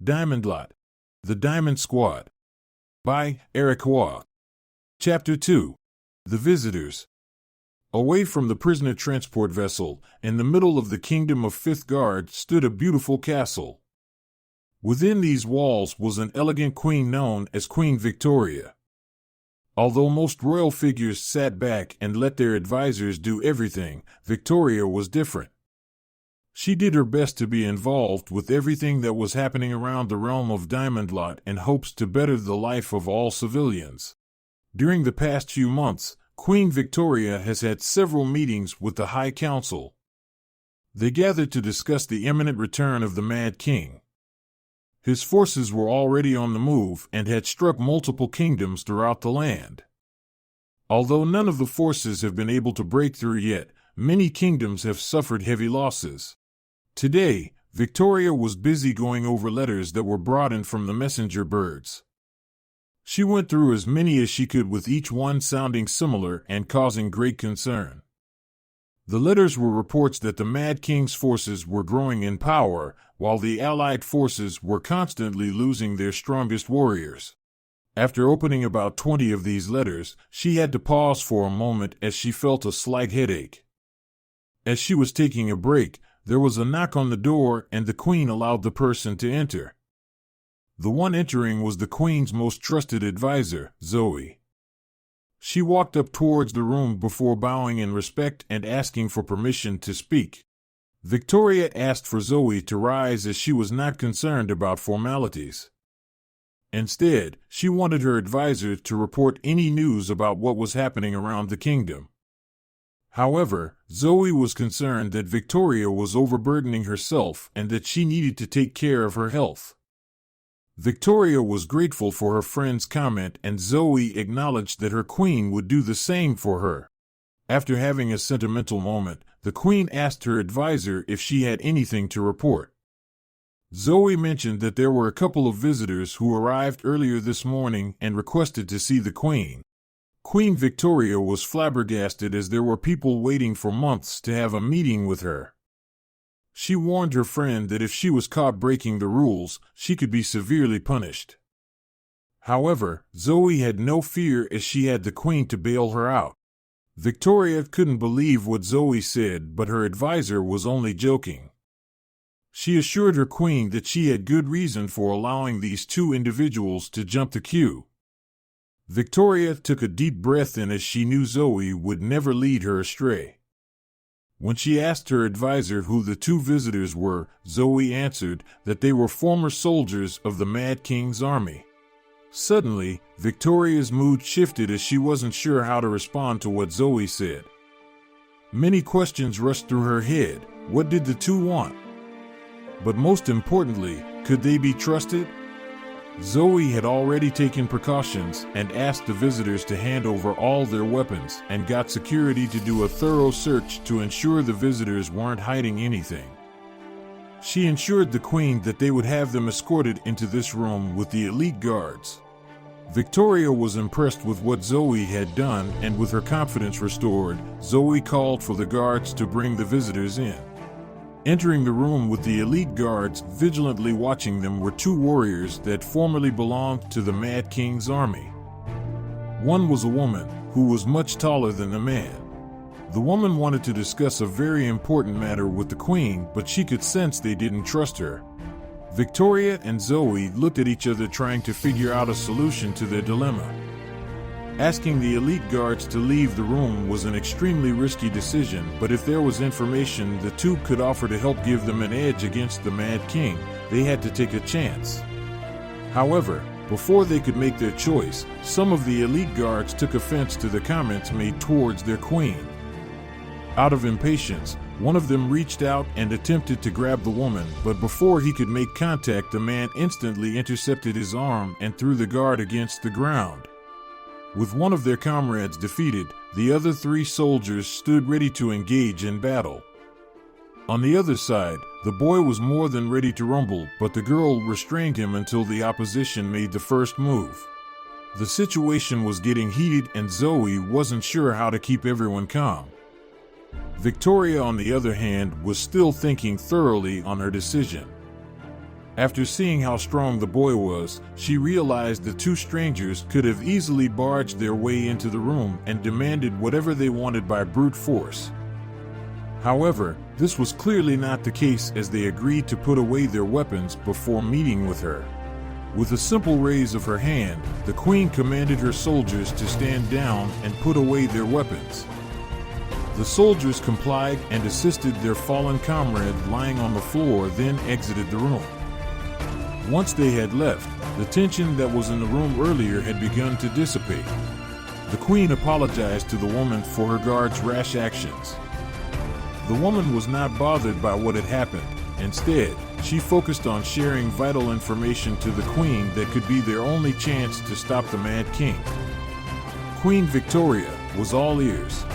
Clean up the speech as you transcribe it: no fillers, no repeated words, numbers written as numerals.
Diamondlot, The Diamond Squad, by Eric Waugh. Chapter 2. The Visitors. Away from the prisoner transport vessel, in the middle of the kingdom of Fifth Guard, stood a beautiful castle. Within these walls was an elegant queen known as Queen Victoria. Although most royal figures sat back and let their advisors do everything, Victoria was different. She did her best to be involved with everything that was happening around the realm of Diamondlot in hopes to better the life of all civilians. During the past few months, Queen Victoria has had several meetings with the High Council. They gathered to discuss the imminent return of the Mad King. His forces were already on the move and had struck multiple kingdoms throughout the land. Although none of the forces have been able to break through yet, many kingdoms have suffered heavy losses. Today, Victoria was busy going over letters that were brought in from the messenger birds. She went through as many as she could, with each one sounding similar and causing great concern. The letters were reports that the Mad King's forces were growing in power, while the Allied forces were constantly losing their strongest warriors. After opening about 20 of these letters, she had to pause for a moment as she felt a slight headache. As she was taking a break, there was a knock on the door and the Queen allowed the person to enter. The one entering was the Queen's most trusted advisor, Zoe. She walked up towards the room before bowing in respect and asking for permission to speak. Victoria asked for Zoe to rise as she was not concerned about formalities. Instead, she wanted her advisor to report any news about what was happening around the kingdom. However, Zoe was concerned that Victoria was overburdening herself and that she needed to take care of her health. Victoria was grateful for her friend's comment, and Zoe acknowledged that her queen would do the same for her. After having a sentimental moment, the queen asked her advisor if she had anything to report. Zoe mentioned that there were a couple of visitors who arrived earlier this morning and requested to see the queen. Queen Victoria was flabbergasted as there were people waiting for months to have a meeting with her. She warned her friend that if she was caught breaking the rules, she could be severely punished. However, Zoe had no fear as she had the Queen to bail her out. Victoria couldn't believe what Zoe said, but her advisor was only joking. She assured her Queen that she had good reason for allowing these two individuals to jump the queue. Victoria took a deep breath in as she knew Zoe would never lead her astray. When she asked her advisor who the two visitors were, Zoe answered that they were former soldiers of the Mad King's army. Suddenly, Victoria's mood shifted as she wasn't sure how to respond to what Zoe said. Many questions rushed through her head. What did the two want? But most importantly, could they be trusted? Zoe had already taken precautions and asked the visitors to hand over all their weapons and got security to do a thorough search to ensure the visitors weren't hiding anything. She ensured the Queen that they would have them escorted into this room with the elite guards. Victoria was impressed with what Zoe had done, and with her confidence restored, Zoe called for the guards to bring the visitors in. Entering the room with the elite guards vigilantly watching them were two warriors that formerly belonged to the Mad King's army. One was a woman, who was much taller than the man. The woman wanted to discuss a very important matter with the Queen, but she could sense they didn't trust her. Victoria and Zoe looked at each other, trying to figure out a solution to their dilemma. Asking the elite guards to leave the room was an extremely risky decision, but if there was information the two could offer to help give them an edge against the Mad King, they had to take a chance. However, before they could make their choice, some of the elite guards took offense to the comments made towards their queen. Out of impatience, one of them reached out and attempted to grab the woman, but before he could make contact, the man instantly intercepted his arm and threw the guard against the ground. With one of their comrades defeated, the other three soldiers stood ready to engage in battle. On the other side, the boy was more than ready to rumble, but the girl restrained him until the opposition made the first move. The situation was getting heated and Zoe wasn't sure how to keep everyone calm. Victoria, on the other hand, was still thinking thoroughly on her decision. After seeing how strong the boy was, she realized the two strangers could have easily barged their way into the room and demanded whatever they wanted by brute force. However, this was clearly not the case, as they agreed to put away their weapons before meeting with her. With a simple raise of her hand, the queen commanded her soldiers to stand down and put away their weapons. The soldiers complied and assisted their fallen comrade lying on the floor, then exited the room. Once they had left, the tension that was in the room earlier had begun to dissipate. The queen apologized to the woman for her guard's rash actions. The woman was not bothered by what had happened. Instead, she focused on sharing vital information to the queen that could be their only chance to stop the Mad King. Queen Victoria was all ears.